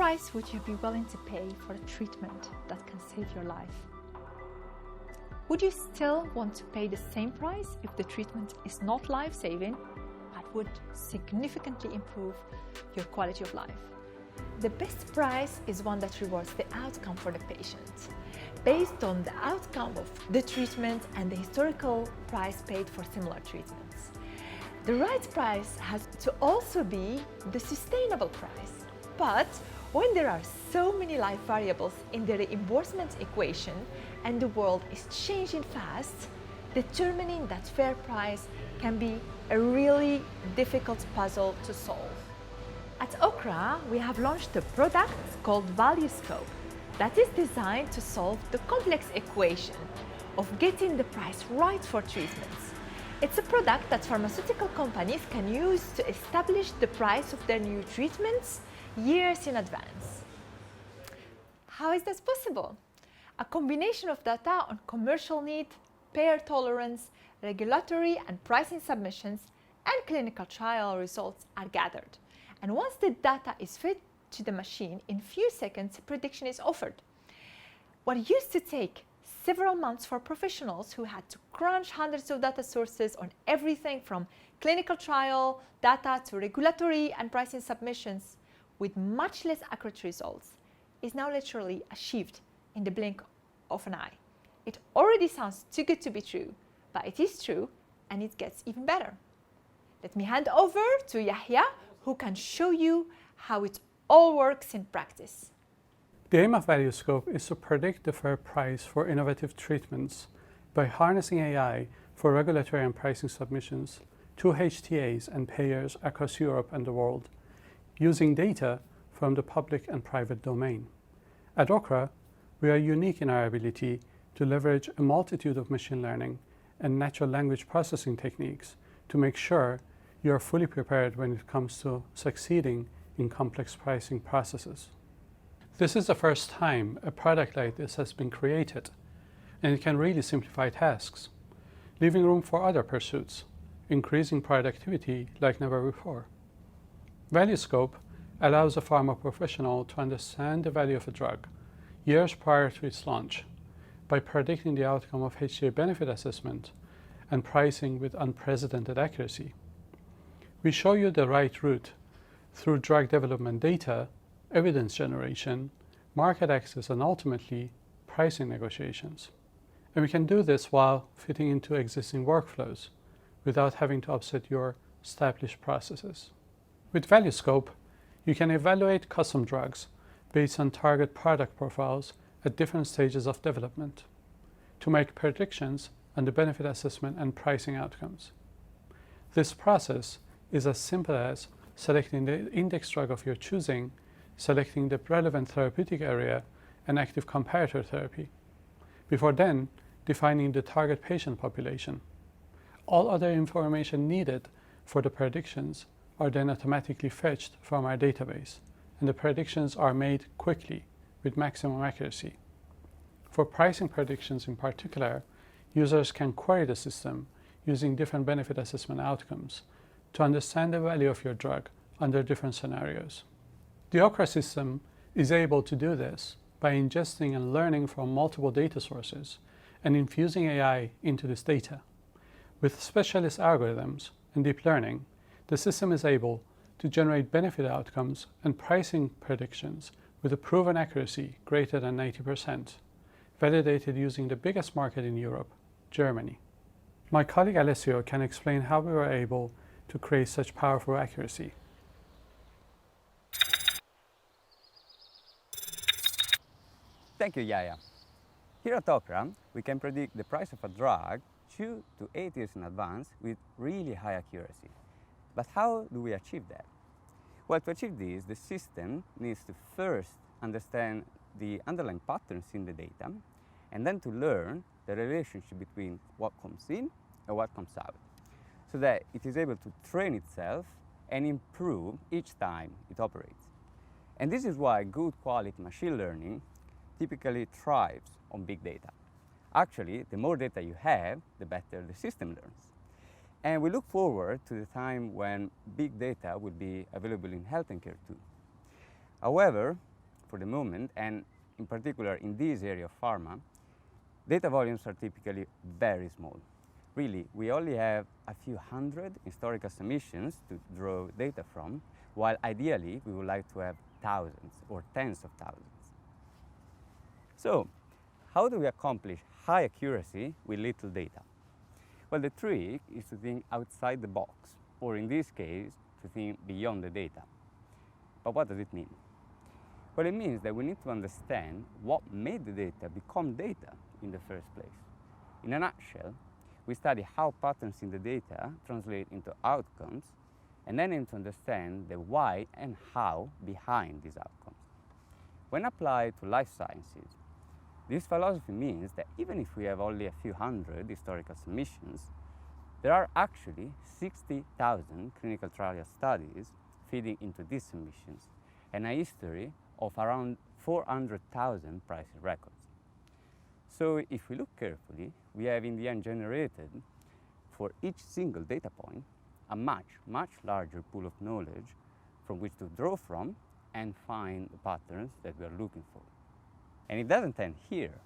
price would you be willing to pay for a treatment that can save your life? Would you still want to pay the same price if the treatment is not life-saving, but would significantly improve your quality of life? The best price is one that rewards the outcome for the patient, based on the outcome of the treatment and the historical price paid for similar treatments. The right price has to also be the sustainable price. But when there are so many life variables in the reimbursement equation and the world is changing fast, determining that fair price can be a really difficult puzzle to solve. At OKRA, we have launched a product called Value Scope that is designed to solve the complex equation of getting the price right for treatments. It's a product that pharmaceutical companies can use to establish the price of their new treatments years in advance. How is this possible? A combination of data on commercial need, payer tolerance, regulatory and pricing submissions, and clinical trial results are gathered. And once the data is fed to the machine, in few seconds, prediction is offered. What used to take several months for professionals who had to crunch hundreds of data sources on everything from clinical trial data to regulatory and pricing submissions with much less accurate results is now literally achieved in the blink of an eye. It already sounds too good to be true, but it is true and it gets even better. Let me hand over to Yahya, who can show you how it all works in practice. The aim of Value Scope is to predict the fair price for innovative treatments by harnessing AI for regulatory and pricing submissions to HTAs and payers across Europe and the world, using data from the public and private domain. At OKRA, we are unique in our ability to leverage a multitude of machine learning and natural language processing techniques to make sure you are fully prepared when it comes to succeeding in complex pricing processes. This is the first time a product like this has been created, and it can really simplify tasks, leaving room for other pursuits, increasing productivity like never before. Value Scope allows a pharma professional to understand the value of a drug years prior to its launch by predicting the outcome of HTA benefit assessment and pricing with unprecedented accuracy. We show you the right route through drug development data, evidence generation, market access, and ultimately pricing negotiations. And we can do this while fitting into existing workflows without having to upset your established processes. With Value Scope, you can evaluate custom drugs based on target product profiles at different stages of development to make predictions on the benefit assessment and pricing outcomes. This process is as simple as selecting the index drug of your choosing, selecting the relevant therapeutic area and active comparator therapy. Before then, defining the target patient population. All other information needed for the predictions are then automatically fetched from our database, and the predictions are made quickly with maximum accuracy. For pricing predictions in particular, users can query the system using different benefit assessment outcomes to understand the value of your drug under different scenarios. The OKRA system is able to do this by ingesting and learning from multiple data sources and infusing AI into this data. With specialist algorithms and deep learning, the system is able to generate benefit outcomes and pricing predictions with a proven accuracy greater than 90%, validated using the biggest market in Europe, Germany. My colleague Alessio can explain how we were able to create such powerful accuracy. Thank you, Yaya. Here at OKRA, we can predict the price of a drug 2 to 8 years in advance with really high accuracy. But how do we achieve that? Well, to achieve this, the system needs to first understand the underlying patterns in the data, and then to learn the relationship between what comes in and what comes out, so that it is able to train itself and improve each time it operates. And this is why good quality machine learning typically thrives on big data. Actually, the more data you have, the better the system learns. And we look forward to the time when big data will be available in health and care too. However, for the moment, and in particular in this area of pharma, data volumes are typically very small. Really, we only have a few hundred historical submissions to draw data from, while ideally we would like to have thousands or tens of thousands. So, how do we accomplish high accuracy with little data? Well, the trick is to think outside the box, or in this case, to think beyond the data. But what does it mean? Well, it means that we need to understand what made the data become data in the first place. In a nutshell, we study how patterns in the data translate into outcomes, and then aim to understand the why and how behind these outcomes. When applied to life sciences, this philosophy means that even if we have only a few hundred historical submissions, there are actually 60,000 clinical trial studies feeding into these submissions, and a history of around 400,000 pricing records. So if we look carefully, we have in the end generated for each single data point a much larger pool of knowledge from which to draw from and find the patterns that we are looking for. And it doesn't end here.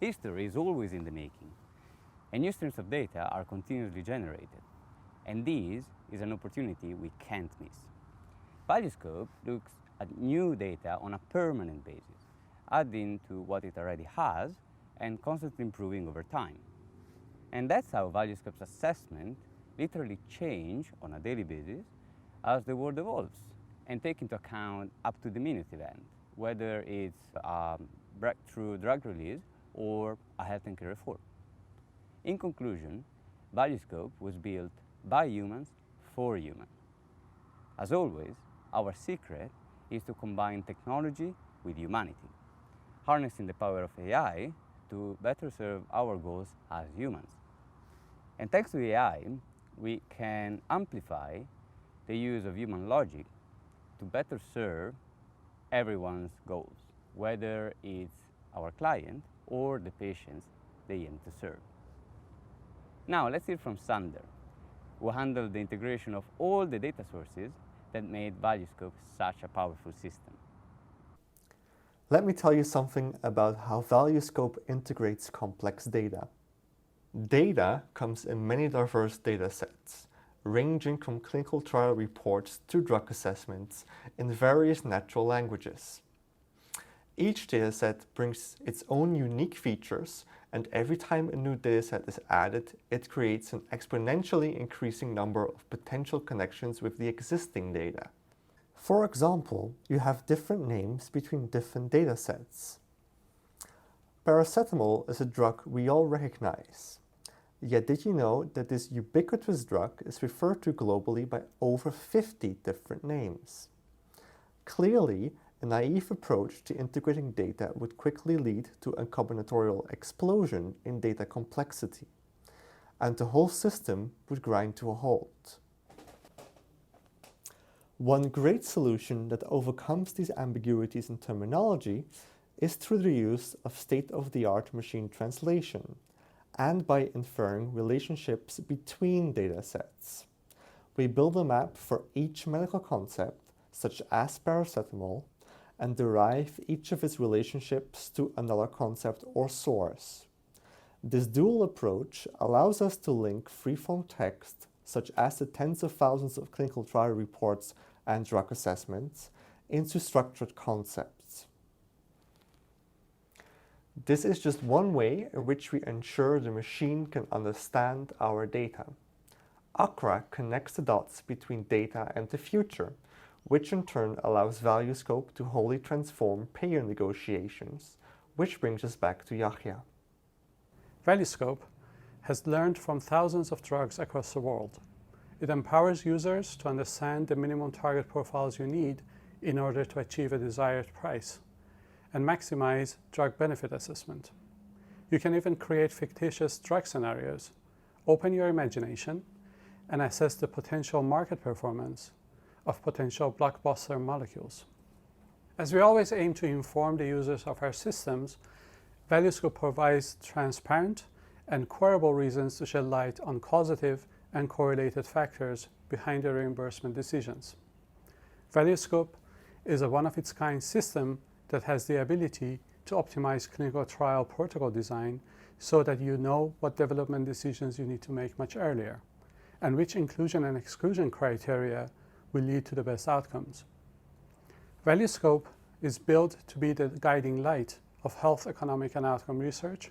History is always in the making, and new streams of data are continuously generated. And this is an opportunity we can't miss. ValueScope looks at new data on a permanent basis, adding to what it already has and constantly improving over time. And that's how ValueScope's assessment literally change on a daily basis as the world evolves and take into account up to the minute event, whether it's a breakthrough drug release or a health and care reform. In conclusion, ValueScope was built by humans for humans. As always, our secret is to combine technology with humanity, harnessing the power of AI to better serve our goals as humans. And thanks to AI, we can amplify the use of human logic to better serve everyone's goals, whether it's our client or the patients they aim to serve. Now let's hear from Sander, who handled the integration of all the data sources that made ValueScope such a powerful system. Let me tell you something about how ValueScope integrates complex data. Data comes in many diverse data sets, ranging from clinical trial reports to drug assessments in various natural languages. Each dataset brings its own unique features, and every time a new dataset is added, it creates an exponentially increasing number of potential connections with the existing data. For example, you have different names between different datasets. Paracetamol is a drug we all recognize. Yet did you know that this ubiquitous drug is referred to globally by over 50 different names? Clearly, a naive approach to integrating data would quickly lead to a combinatorial explosion in data complexity, and the whole system would grind to a halt. One great solution that overcomes these ambiguities in terminology is through the use of state-of-the-art machine translation, and by inferring relationships between datasets. We build a map for each medical concept, such as paracetamol, and derive each of its relationships to another concept or source. This dual approach allows us to link free-form text, such as the tens of thousands of clinical trial reports and drug assessments, into structured concepts. This is just one way in which we ensure the machine can understand our data. OKRA connects the dots between data and the future, which in turn allows ValueScope to wholly transform payer negotiations, which brings us back to Yahya. ValueScope has learned from thousands of drugs across the world. It empowers users to understand the minimum target profiles you need in order to achieve a desired price and maximize drug benefit assessment. You can even create fictitious drug scenarios, open your imagination, and assess the potential market performance of potential blockbuster molecules. As we always aim to inform the users of our systems, ValueScope provides transparent and queryable reasons to shed light on causative and correlated factors behind the reimbursement decisions. ValueScope is a one-of-its-kind system that has the ability to optimize clinical trial protocol design so that you know what development decisions you need to make much earlier, and which inclusion and exclusion criteria will lead to the best outcomes. ValueScope is built to be the guiding light of health, economic, and outcome research,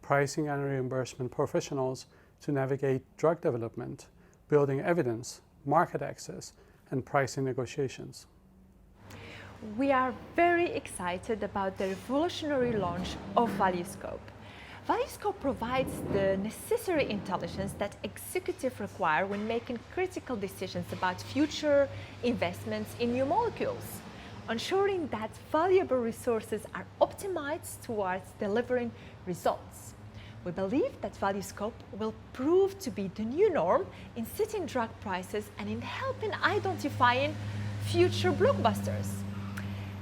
pricing and reimbursement professionals to navigate drug development, building evidence, market access, and pricing negotiations. We are very excited about the revolutionary launch of ValueScope. ValueScope provides the necessary intelligence that executives require when making critical decisions about future investments in new molecules, ensuring that valuable resources are optimized towards delivering results. We believe that ValueScope will prove to be the new norm in setting drug prices and in helping identifying future blockbusters.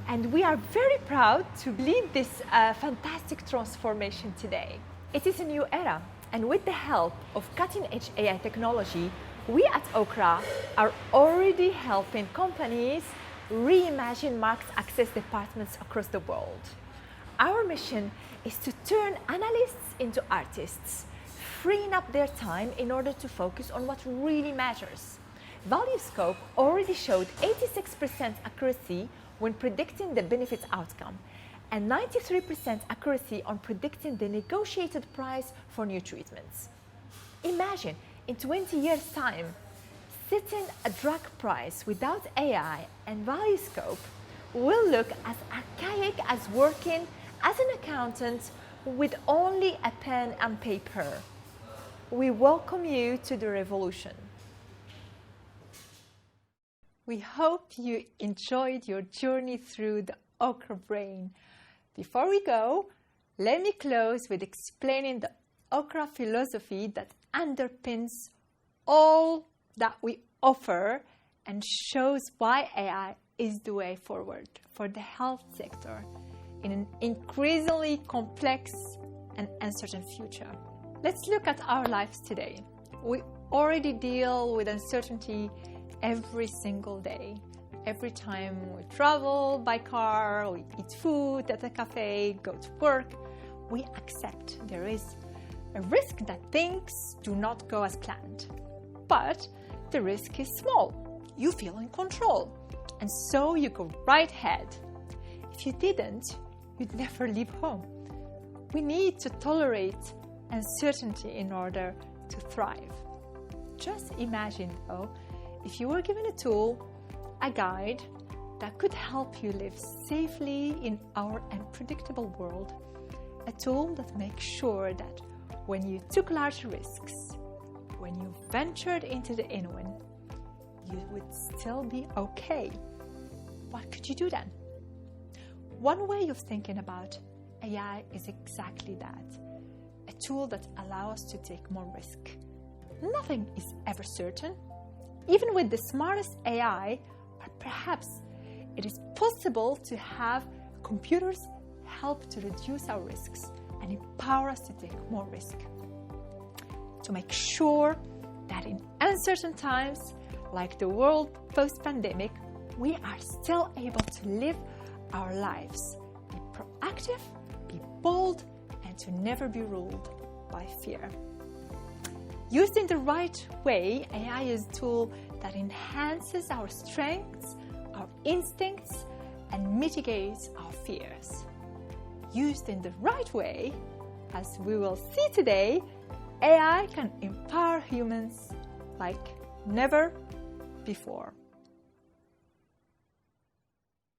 And we are very proud to lead this fantastic transformation today. It is a new era, and with the help of cutting-edge AI technology, we at OKRA are already helping companies reimagine market access departments across the world. Our mission is to turn analysts into artists, freeing up their time in order to focus on what really matters. ValueScope already showed 86% accuracy when predicting the benefit outcome and 93% accuracy on predicting the negotiated price for new treatments. Imagine, in 20 years' time, setting a drug price without AI and ValueScope will look as archaic as working as an accountant with only a pen and paper. We welcome you to the revolution. We hope you enjoyed your journey through the OKRA brain. Before we go, let me close with explaining the OKRA philosophy that underpins all that we offer and shows why AI is the way forward for the health sector in an increasingly complex and uncertain future. Let's look at our lives today. We already deal with uncertainty every single day. Every time we travel by car, we eat food at a cafe, go to work, we accept there is a risk that things do not go as planned. But the risk is small. You feel in control. And so you go right ahead. If you didn't, you'd never leave home. We need to tolerate uncertainty in order to thrive. Just imagine, though, if you were given a tool, a guide that could help you live safely in our unpredictable world, a tool that makes sure that when you took large risks, when you ventured into the unknown, you would still be okay. What could you do then? One way of thinking about AI is exactly that, a tool that allows us to take more risk. Nothing is ever certain. Even with the smartest AI, but perhaps it is possible to have computers help to reduce our risks and empower us to take more risk. To make sure that in uncertain times, like the world post-pandemic, we are still able to live our lives, be proactive, be bold, and to never be ruled by fear. Used in the right way, AI is a tool that enhances our strengths, our instincts, and mitigates our fears. Used in the right way, as we will see today, AI can empower humans like never before.